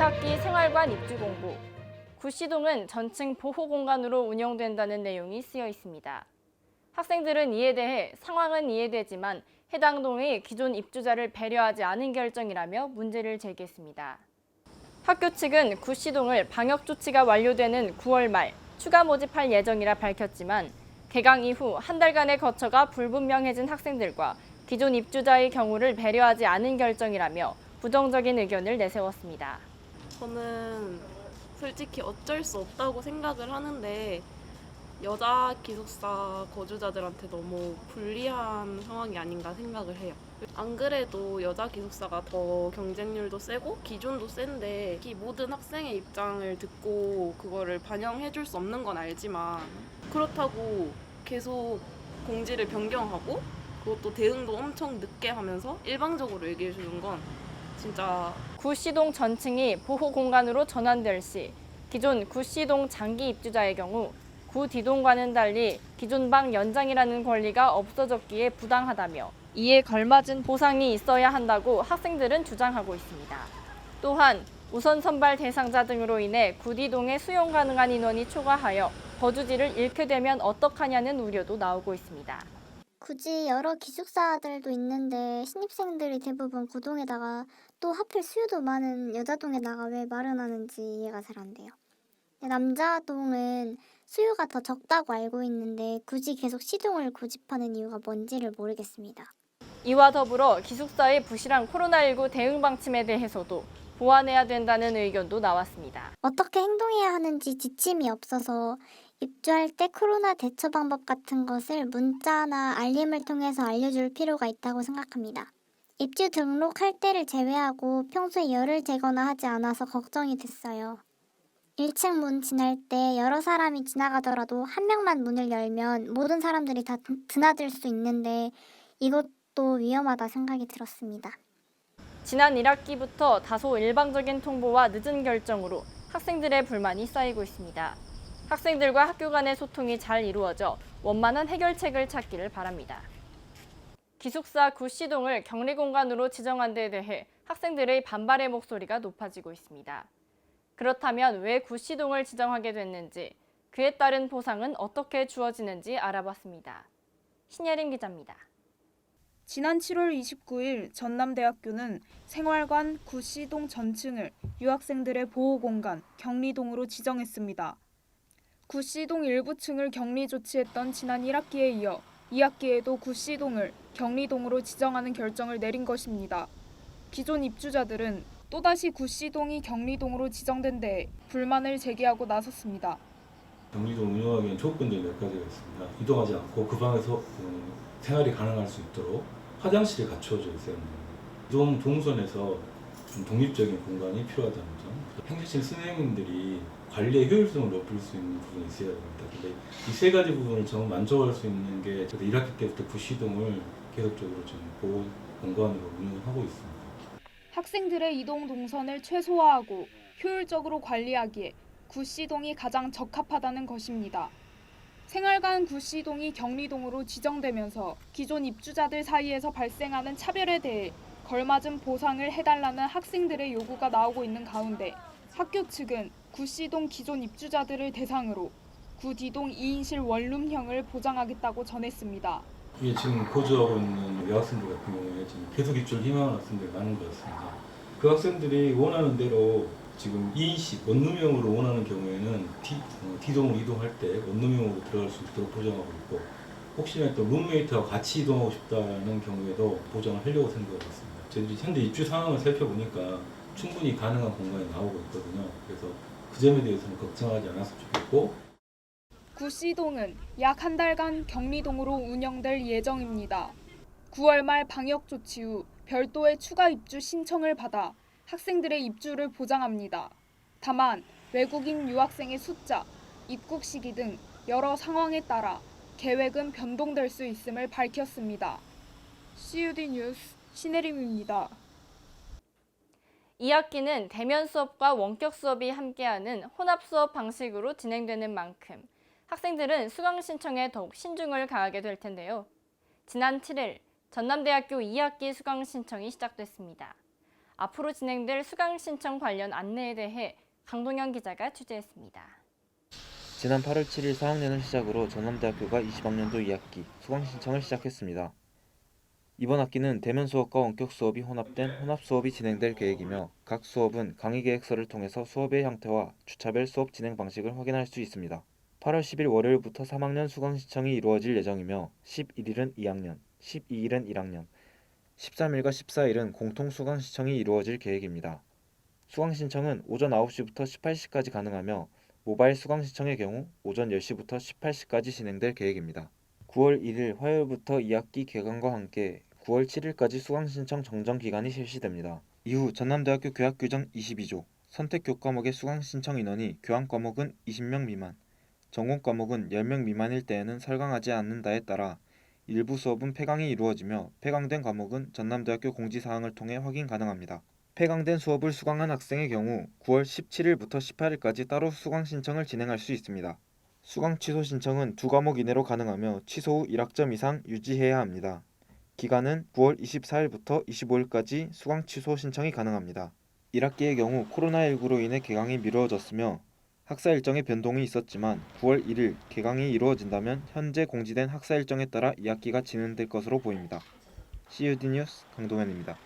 1학기 생활관 입주 공고. 구시동은 전층 보호공간으로 운영된다는 내용이 쓰여 있습니다. 학생들은 이에 대해 상황은 이해되지만 해당 동의 기존 입주자를 배려하지 않은 결정이라며 문제를 제기했습니다. 학교 측은 구시동을 방역 조치가 완료되는 9월 말 추가 모집할 예정이라 밝혔지만 개강 이후 한 달간의 거처가 불분명해진 학생들과 기존 입주자의 경우를 배려하지 않은 결정이라며 부정적인 의견을 내세웠습니다. 저는 솔직히 어쩔 수 없다고 생각을 하는데 여자 기숙사 거주자들한테 너무 불리한 상황이 아닌가 생각을 해요. 안 그래도 여자 기숙사가 더 경쟁률도 세고 기준도 센데 이 모든 학생의 입장을 듣고 그거를 반영해 줄 수 없는 건 알지만 그렇다고 계속 공지를 변경하고 그것도 대응도 엄청 늦게 하면서 일방적으로 얘기해 주는 건 진짜 구시동 전층이 보호공간으로 전환될 시 기존 구시동 장기 입주자의 경우 구 D동과는 달리 기존 방 연장이라는 권리가 없어졌기에 부당하다며 이에 걸맞은 보상이 있어야 한다고 학생들은 주장하고 있습니다. 또한 우선 선발 대상자 등으로 인해 구 D동에 수용 가능한 인원이 초과하여 거주지를 잃게 되면 어떡하냐는 우려도 나오고 있습니다. 굳이 여러 기숙사들도 있는데 신입생들이 대부분 구동에다가 또 하필 수요도 많은 여자동에다가 왜 마련하는지 이해가 잘 안 돼요. 남자동은 수요가 더 적다고 알고 있는데 굳이 계속 시동을 고집하는 이유가 뭔지를 모르겠습니다. 이와 더불어 기숙사의 부실한 코로나19 대응 방침에 대해서도 보완해야 된다는 의견도 나왔습니다. 어떻게 행동해야 하는지 지침이 없어서 입주할 때 코로나 대처 방법 같은 것을 문자나 알림을 통해서 알려줄 필요가 있다고 생각합니다. 입주 등록할 때를 제외하고 평소에 열을 재거나 하지 않아서 걱정이 됐어요. 1층 문 지날 때 여러 사람이 지나가더라도 한 명만 문을 열면 모든 사람들이 다 드나들 수 있는데 이것도 위험하다 생각이 들었습니다. 지난 1학기부터 다소 일방적인 통보와 늦은 결정으로 학생들의 불만이 쌓이고 있습니다. 학생들과 학교 간의 소통이 잘 이루어져 원만한 해결책을 찾기를 바랍니다. 기숙사 구시동을 격리공간으로 지정한 데 대해 학생들의 반발의 목소리가 높아지고 있습니다. 그렇다면 왜 구시동을 지정하게 됐는지, 그에 따른 보상은 어떻게 주어지는지 알아봤습니다. 신예림 기자입니다. 지난 7월 29일 전남대학교는 생활관 구시동 전층을 유학생들의 보호공간 격리동으로 지정했습니다. 구시동 일부 층을 격리 조치했던 지난 1학기에 이어 2학기에도 구시동을 격리동으로 지정하는 결정을 내린 것입니다. 기존 입주자들은 또다시 구시동이 격리동으로 지정된 데에 불만을 제기하고 나섰습니다. 격리동 운영하기엔 조건들이 몇 가지가 있습니다. 이동하지 않고 그 방에서 생활이 가능할 수 있도록 화장실이 갖추어져 있어야 합니다. 이동 동선에서 좀 독립적인 공간이 필요하다는 점. 행정실 선생님들이 관리의 효율성을 높일 수 있는 부분이 있어야 됩니다. 근데 이 세 가지 부분을 좀 만족할 수 있는 게 1학기 때부터 구시동을 계속적으로 좀 보호 공간으로 운영하고 있습니다. 학생들의 이동 동선을 최소화하고 효율적으로 관리하기에 구시동이 가장 적합하다는 것입니다. 생활관 구시동이 격리동으로 지정되면서 기존 입주자들 사이에서 발생하는 차별에 대해 걸맞은 보상을 해달라는 학생들의 요구가 나오고 있는 가운데 학교 측은 구시동 기존 입주자들을 대상으로 구 D동 2인실 원룸형을 보장하겠다고 전했습니다. 이게 지금 거주하고 있는 여학생들 같은 경우에 지금 계속 입주를 희망하는 학생들이 많은 것 같습니다. 그 학생들이 원하는 대로 지금 2인식 원룸형으로 원하는 경우에는 D동으로 이동할 때 원룸형으로 들어갈 수 있도록 보장하고 있고 혹시나 또 룸메이트와 같이 이동하고 싶다는 경우에도 보장을 하려고 생각하고 있습니다. 저희들이 현재 입주 상황을 살펴보니까 충분히 가능한 공간이 나오고 있거든요. 그래서 그 점에 대해서는 걱정하지 않았으면 좋겠고 구시동은 약 한 달간 격리동으로 운영될 예정입니다. 9월 말 방역 조치 후 별도의 추가 입주 신청을 받아 학생들의 입주를 보장합니다. 다만 외국인 유학생의 숫자, 입국 시기 등 여러 상황에 따라 계획은 변동될 수 있음을 밝혔습니다. CUD 뉴스 신혜림입니다. 2학기는 대면 수업과 원격 수업이 함께하는 혼합 수업 방식으로 진행되는 만큼 학생들은 수강 신청에 더욱 신중을 가하게 될 텐데요. 지난 7일 전남대학교 2학기 수강 신청이 시작됐습니다. 앞으로 진행될 수강 신청 관련 안내에 대해 강동현 기자가 취재했습니다. 지난 8월 7일 4학년을 시작으로 전남대학교가 20학년도 2학기 수강 신청을 시작했습니다. 이번 학기는 대면 수업과 원격 수업이 혼합된 혼합 수업이 진행될 계획이며 각 수업은 강의 계획서를 통해서 수업의 형태와 주차별 수업 진행 방식을 확인할 수 있습니다. 8월 10일 월요일부터 3학년 수강 신청이 이루어질 예정이며 11일은 2학년, 12일은 1학년, 13일과 14일은 공통 수강 신청이 이루어질 계획입니다. 수강 신청은 오전 9시부터 18시까지 가능하며 모바일 수강 신청의 경우 오전 10시부터 18시까지 진행될 계획입니다. 9월 1일 화요일부터 2학기 개강과 함께 9월 7일까지 수강 신청 정정 기간이 실시됩니다. 이후 전남대학교 교학규정 22조 선택 교과목의 수강 신청 인원이 교양 과목은 20명 미만, 전공 과목은 10명 미만일 때에는 설강하지 않는다에 따라 일부 수업은 폐강이 이루어지며 폐강된 과목은 전남대학교 공지사항을 통해 확인 가능합니다. 폐강된 수업을 수강한 학생의 경우 9월 17일부터 18일까지 따로 수강 신청을 진행할 수 있습니다. 수강 취소 신청은 2과목 이내로 가능하며 취소 후 1학점 이상 유지해야 합니다. 기간은 9월 24일부터 25일까지 수강 취소 신청이 가능합니다. 1학기의 경우 코로나19로 인해 개강이 미뤄졌으며 학사 일정의 변동이 있었지만 9월 1일 개강이 이루어진다면 현재 공지된 학사 일정에 따라 2학기가 진행될 것으로 보입니다. CUD 뉴스 강동현입니다.